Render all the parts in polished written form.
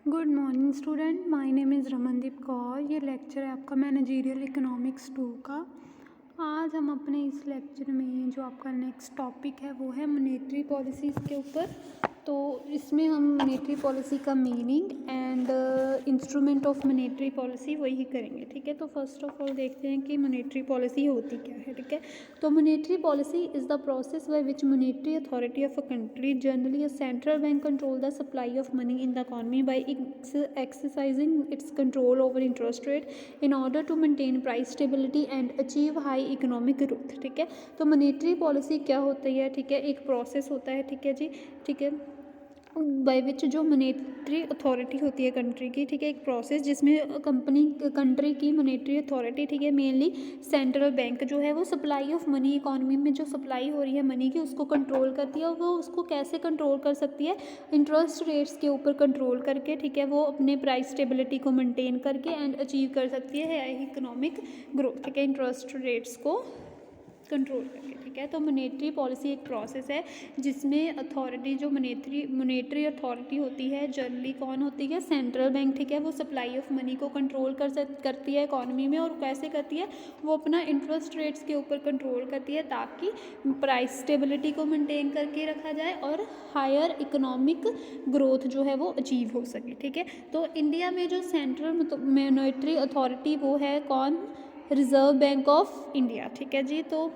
Good morning student, my name is Ramandeep Kaur. ये lecture है आपका मैनेजरियल इकोनॉमिक्स 2 का। आज हम अपने इस लेक्चर में जो आपका नेक्स्ट टॉपिक है वो है मॉनेटरी पॉलिसीज़ के ऊपर। तो इसमें हम मॉनेटरी पॉलिसी का meaning and instrument of monetary policy वही करेंगे। ठीक है, तो फर्स्ट ऑफ ऑल देखते हैं कि मॉनेटरी पॉलिसी होती क्या है। ठीक है, तो monetary policy is the process by which monetary authority of a country, generally a central bank, control the supply of money in the economy bye exercising its control over interest rate in order to maintain price stability and achieve high economic growth। ठीक है, तो monetary policy क्या होती है? ठीक है, एक process होता है। ठीक है जी, ठीक है, बाय विच जो मॉनेटरी अथॉरिटी होती है कंट्री की, ठीक है, एक प्रोसेस जिसमें कंट्री की मॉनेटरी अथॉरिटी, ठीक है, मेनली सेंट्रल बैंक जो है वो सप्लाई ऑफ मनी, इकॉनमी में जो सप्लाई हो रही है मनी की उसको कंट्रोल करती है। और वो उसको कैसे कंट्रोल कर सकती है? इंटरेस्ट रेट्स के ऊपर कंट्रोल करके, ठीक है, वो अपने प्राइस स्टेबिलिटी को मेंटेन करके एंड अचीव कर सकती है इकोनॉमिक ग्रोथ। ठीक है, इंटरेस्ट रेट्स को कंट्रोल करके। ठीक है, तो मॉनेटरी पॉलिसी एक प्रोसेस है जिसमें अथॉरिटी जो मॉनेटरी अथॉरिटी होती है जनरली कौन होती है? Central bank. ठीक है, वो सप्लाई ऑफ मनी को कंट्रोल करती है इकॉनमी में। और कैसे करती है? वो अपना इंटरेस्ट रेट्स के ऊपर कंट्रोल करती है ताकि प्राइस स्टेबिलिटी को मेंटेन करके रखा जाए और हायर इकोनॉमिक ग्रोथ जो है वो अचीव हो सके। ठीक है, तो इंडिया में जो सेंट्रल मॉनेटरी अथॉरिटी वो है कौन? Reserve Bank of India. ठीक है जी, तो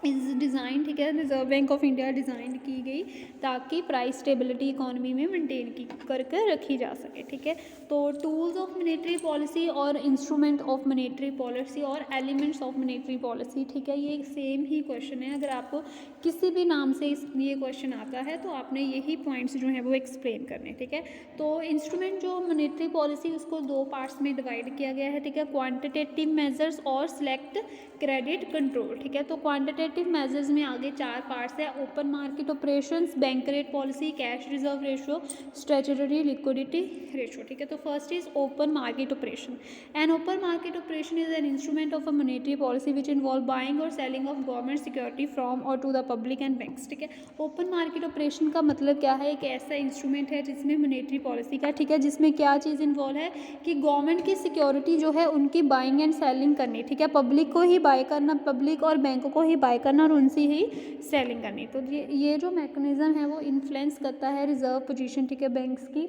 इज़ डिज़ाइन, ठीक है, reserve Bank of India design की गई ताकि प्राइस स्टेबिलिटी इकोनॉमी में मेंटेन की करके रखी जा सके। ठीक है, तो टूल्स ऑफ मॉनेटरी पॉलिसी और इंस्ट्रूमेंट ऑफ मॉनेटरी पॉलिसी और एलिमेंट्स ऑफ मॉनेटरी पॉलिसी। ठीक है, ये सेम ही क्वेश्चन है। अगर आपको किसी भी नाम से ये क्वेश्चन आता है तो आपने यही पॉइंट्स जो हैं वो एक्सप्लेन करने। ठीक है, तो इंस्ट्रूमेंट जो मॉनेटरी पॉलिसी उसको दो पार्ट्स में डिवाइड किया गया है। ठीक है, क्वांटिटेटिव मेजर्स और सिलेक्ट क्रेडिट कंट्रोल। ठीक है, तो क्वांटिटेटिव मेजर्स में आगे चार पार्ट्स है: open market operations, bank rate policy, cash reserve ratio, statutory liquidity ratio. ठीक है, तो first is open market operation. An open market operation is an instrument of a monetary policy which involve buying और selling of government security from और to the public and banks. ठीक है, open market operation का मतलब क्या है? एक ऐसा इंस्ट्रूमेंट है जिसमें मॉनेटरी पॉलिसी का, ठीक है, जिसमें क्या चीज़ इन्वॉल्व है कि गवर्नमेंट की सिक्योरिटी जो है उनकी बाइंग एंड सेलिंग करनी। ठीक है, पब्लिक को ही बाय करना, पब्लिक और बैंकों को ही बाय करना और उनसे ही सेलिंग करनी। तो ये जो मैकेनिज्म है वो इन्फ्लुएंस करता है रिजर्व पोजीशन, ठीक है, बैंक्स की।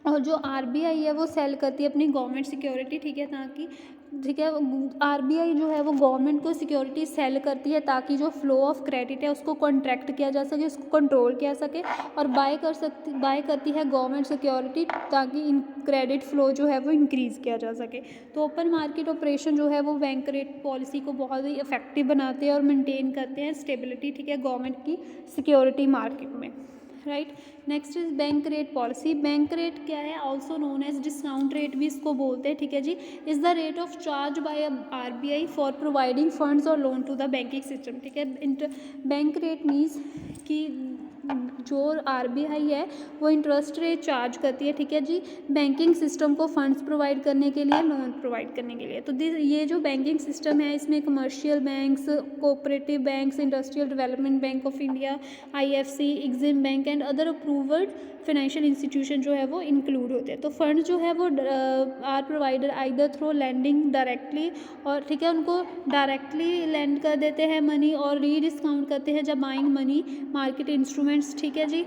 और जो आरबीआई है वो सेल करती है अपनी गवर्नमेंट सिक्योरिटी। ठीक है, ताकि, ठीक है, आरबीआई जो है वो गवर्नमेंट को सिक्योरिटी सेल करती है ताकि जो फ्लो ऑफ क्रेडिट है उसको कॉन्ट्रैक्ट किया जा सके, उसको कंट्रोल किया सके। और बाय करती है गवर्नमेंट सिक्योरिटी ताकि इन क्रेडिट फ्लो जो है वो इंक्रीज़ किया जा सके। तो ओपन मार्केट ऑपरेशन जो है वो बैंक रेट पॉलिसी को बहुत ही इफेक्टिव बनाते हैं और मेंटेन करते हैं स्टेबिलिटी, ठीक है, गवर्नमेंट की सिक्योरिटी मार्केट में। Right, next is bank rate policy. Bank rate क्या है? Also known as discount rate भी इसको बोलते हैं। ठीक है जी, is the rate of charge by RBI for providing funds और loan to the banking system. ठीक है, बैंक रेट मीन्स कि जो आरबीआई है वो इंटरेस्ट रेट चार्ज करती है, ठीक है जी, बैंकिंग सिस्टम को फंड्स प्रोवाइड करने के लिए, लोन प्रोवाइड करने के लिए। तो ये जो बैंकिंग सिस्टम है इसमें commercial banks, cooperative banks, industrial development bank of India, IFC, EXIM bank and other approved financial institution जो है वो इंक्लूड होते हैं। तो फंड जो है वो are provided either through lending directly, और ठीक है उनको डायरेक्टली लैंड कर देते हैं मनी और रीडिस्काउंट करते हैं जब बाइंग मनी मार्केट इंस्ट्रूमेंट्स। ठीक है जी,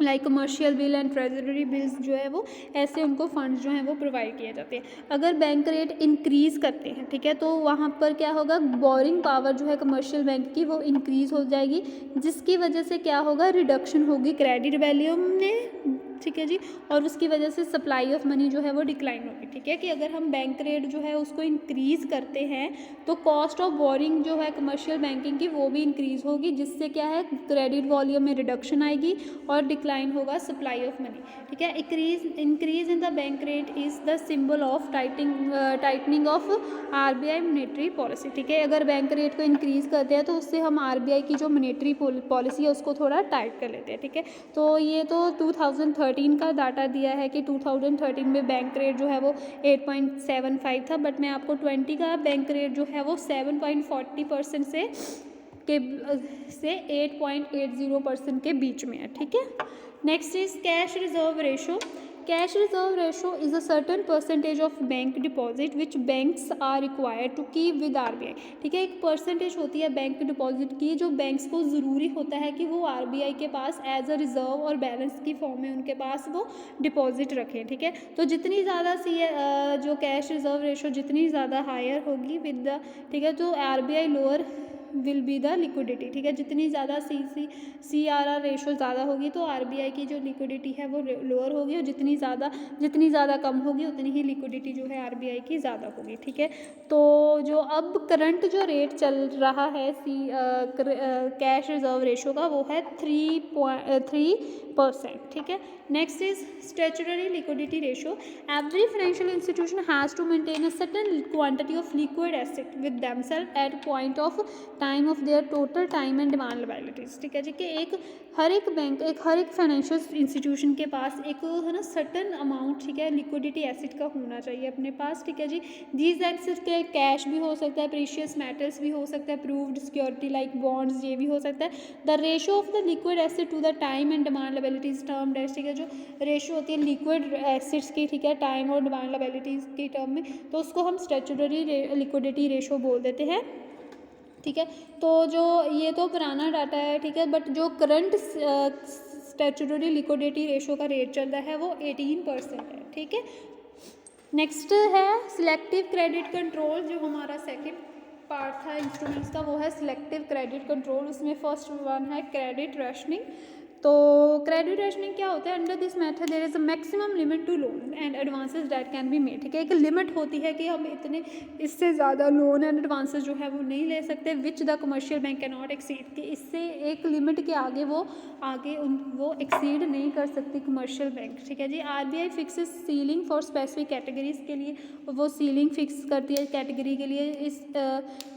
like commercial bill and treasury bills जो है वो ऐसे उनको फंड्स जो हैं वो प्रोवाइड किए जाते हैं। अगर बैंक रेट इंक्रीज़ करते हैं, ठीक है, तो वहाँ पर क्या होगा? बोरिंग पावर जो है कमर्शियल बैंक की वो इंक्रीज़ हो जाएगी, जिसकी वजह से क्या होगा? रिडक्शन होगी क्रेडिट वैल्यू में। ठीक है जी, और उसकी वजह से सप्लाई ऑफ मनी जो है वो डिक्लाइन होगी। ठीक है, कि अगर हम बैंक रेट जो है उसको इंक्रीज़ करते हैं तो कॉस्ट ऑफ बोरिंग जो है कमर्शियल बैंकिंग की वो भी इंक्रीज़ होगी, जिससे क्या है? क्रेडिट वॉल्यूम में रिडक्शन आएगी और डिक्लाइन होगा सप्लाई ऑफ मनी। ठीक है, increase in the bank rate is the symbol of tightening of RBI monetary policy. ठीक है, अगर बैंक रेट को इंक्रीज़ करते हैं तो उससे हम आरबीआई की जो मॉनेटरी पॉलिसी है उसको थोड़ा टाइट कर लेते हैं। ठीक है, तो ये तो 2013 का डाटा दिया है कि 2013 में बैंक रेट जो है वो 8.75 था, बट मैं आपको 20 का बैंक रेट जो है वो 7.40% से 8.80% के बीच में है। ठीक है, next is cash reserve ratio. Cash reserve ratio is a certain percentage of bank deposit which banks are required to keep with RBI. ठीक है, एक परसेंटेज होती है बैंक डिपॉजिट की जो बैंक्स को ज़रूरी होता है कि वो आरबीआई के पास एज अ रिजर्व और बैलेंस की फॉर्म में उनके पास वो डिपॉजिट रखें। ठीक है, तो जितनी ज़्यादा जो कैश रिजर्व रेशो जितनी ज़्यादा हायर होगी विद द, ठीक है, तो RBI lower will be the liquidity. ठीक है, जितनी ज़्यादा CRR रेशो ज़्यादा होगी तो आरबीआई की जो लिक्विडिटी है वो लोअर होगी, और जितनी ज़्यादा कम होगी उतनी ही लिक्विडिटी जो है आरबीआई की ज़्यादा होगी। ठीक है, तो जो अब करंट जो रेट चल रहा है कैश रिजर्व रेशो का वो है 3%। ठीक है, next is statutory liquidity ratio. Every financial institution has to maintain a certain quantity of liquid asset with themselves at point of time of their total time and demand liabilities. ठीक है जी, कि हर एक financial institution के पास एक है ना certain amount, ठीक है, लिक्विडिटी एसेट का होना चाहिए अपने पास। ठीक है जी, दीज एसेट के कैश भी हो सकता है, प्रीशियस मेटल्स भी हो सकता है, प्रूव्ड सिक्योरिटी लाइक बॉन्ड्स, ये भी हो सकता है। The ratio of the liquid asset to the time and demand liabilities term debt. ठीक है, जो रेशो होती है लिक्विड एसेट्स की, ठीक है, टाइम और डिमांड लायबिलिटीज की टर्म में, तो उसको हम स्टैट्यूटरी लिक्विडिटी रेशो बोल देते हैं। ठीक है, तो जो ये तो पुराना डाटा है, ठीक है, बट जो करंट स्टैट्यूटरी लिक्विडिटी रेशो का रेट चल रहा है वो 18% है। ठीक है, नेक्स्ट है सिलेक्टिव क्रेडिट कंट्रोल। जो हमारा सेकंड पार्ट था इंस्ट्रूमेंट्स का वो है सिलेक्टिव क्रेडिट कंट्रोल। उसमें फर्स्ट वन है क्रेडिट रेशनिंग। तो क्रेडिट रेशनिंग क्या होता है? Under this method there is a maximum limit to loan and advances that can be made. ठीक है, एक लिमिट होती है कि हम इससे ज़्यादा लोन एंड एडवांसेस जो है वो नहीं ले सकते, which the commercial bank can not exceed, कि इससे एक लिमिट के आगे वो एक्सीड नहीं कर सकती कमर्शियल बैंक। ठीक है जी, RBI fixes ceiling for specific categories के लिए वो सीलिंग फिक्स करती है कैटेगरी के लिए।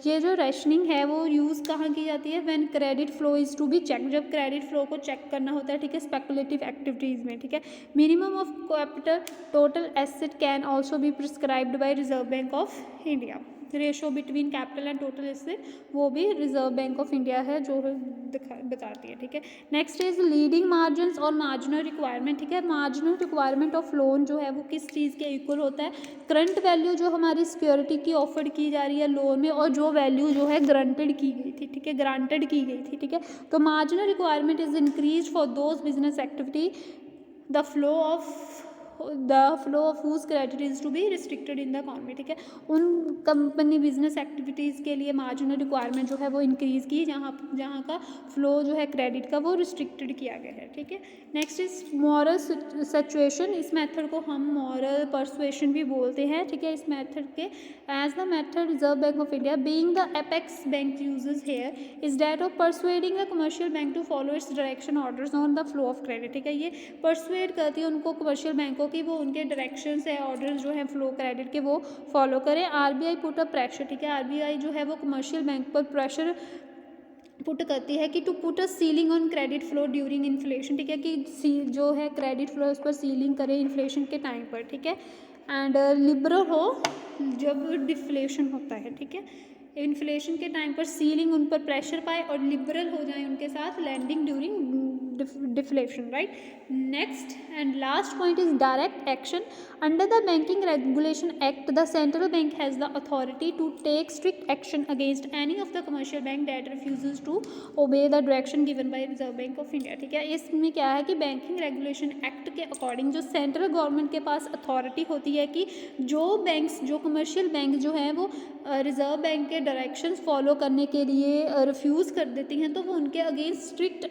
ये जो रेशनिंग है वो यूज़ कहाँ की जाती है? When credit flow is to be check, जब क्रेडिट फ्लो को चेक करना होता है। ठीक है, स्पेकुलेटिव एक्टिविटीज़ में। ठीक है, minimum of capital total asset can also be prescribed bye Reserve Bank of India. Ratio between capital and total asset वो भी रिजर्व बैंक ऑफ इंडिया है जो बताती है। ठीक है, नेक्स्ट इज लीडिंग मार्जिन और मार्जिनल रिक्वायरमेंट। ठीक है, मार्जिनल रिक्वायरमेंट ऑफ लोन जो है वो किस चीज़ के इक्वल होता है? करंट वैल्यू जो हमारी सिक्योरिटी की ऑफर की जा रही है लोन में, और जो वैल्यू जो है ग्रांटेड की गई थी। ठीक है, ग्रांटेड की गई थी। ठीक है, तो marginal requirement is increase for those business activity the flow of whose credit is to be restricted in the economy। ठीक है, उन कंपनी बिजनेस एक्टिविटीज़ के लिए मार्जिनल रिक्वायरमेंट जो है वो इंक्रीज़ की जहाँ का फ्लो जो है क्रेडिट का वो रिस्ट्रिक्टेड किया गया है। ठीक है, नेक्स्ट इज मॉरल सिचुएशन। इस मेथड को हम मॉरल परसुएशन भी बोलते हैं। ठीक है, इस मेथड के as the method Reserve Bank of India being the apex bank uses here is that of persuading the commercial bank to follow its direction orders on the flow of credit. ठीक है, ये persuade करती है उनको commercial बैंकों की वो उनके डायरेक्शंस है, ऑर्डर्स जो है फ्लो क्रेडिट के वो फॉलो करें। RBI put a pressure. ठीक है, आरबीआई जो है वो कमर्शियल बैंक पर प्रेशर पुट करती है कि to put a ceiling on credit flow during inflation. ठीक है, कि जो है क्रेडिट फ्लो उस पर सीलिंग करे इन्फ्लेशन के टाइम पर। ठीक है, एंड लिबरल हो जब डिफ्लेशन होता है। ठीक है, इन्फ्लेशन के टाइम पर सीलिंग उन पर प्रेशर पाए और लिबरल हो जाए उनके साथ lending during deflation, right? Next and last point is direct action. Under the Banking Regulation Act, the central bank has the authority to take strict action against any of the commercial bank that refuses to obey the direction given by Reserve Bank of India। ठीक है, इसमें क्या है कि banking regulation act के according जो central government के पास authority होती है कि जो कमर्शियल बैंक जो है वो रिजर्व बैंक के डायरेक्शंस फॉलो करने के लिए रिफ्यूज़ कर देती हैं, तो वो उनके अगेंस्ट स्ट्रिक्ट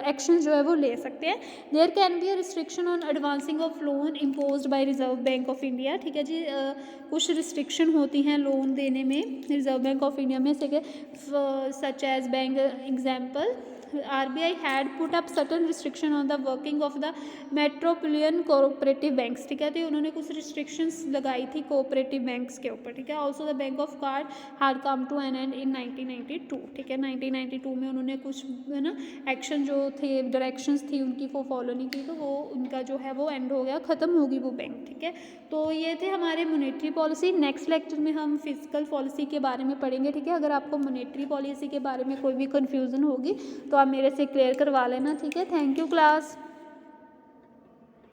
एक्शन जो है वो ले सकते हैं। There can be a restriction on advancing of loan imposed by Reserve Bank of India. ठीक है जी, कुछ रिस्ट्रिक्शन होती हैं लोन देने में रिजर्व बैंक ऑफ इंडिया में से, such as bank example RBI had put up certain restriction on the working of the metropolitan cooperative banks। ठीक है, तो उन्होंने कुछ restrictions लगाई थी cooperative banks के ऊपर। ठीक है, also the bank of card had come to an end in 1992। ठीक है, 1992 में उन्होंने कुछ है ना एक्शन जो थे डायरेक्शंस थी उनकी वो फॉलो नहीं की, तो वो उनका जो है वो एंड हो गया, ख़त्म होगी वो बैंक। ठीक है, तो ये थे हमारे मॉनेटरी पॉलिसी। नेक्स्ट लेक्चर में हम फिजिकल पॉलिसी के बारे में पढ़ेंगे। ठीक है, अगर आपको मॉनेटरी पॉलिसी के बारे में कोई भी कन्फ्यूज़न होगी तो आप मेरे से क्लियर करवा लेना। ठीक है, थैंक यू क्लास।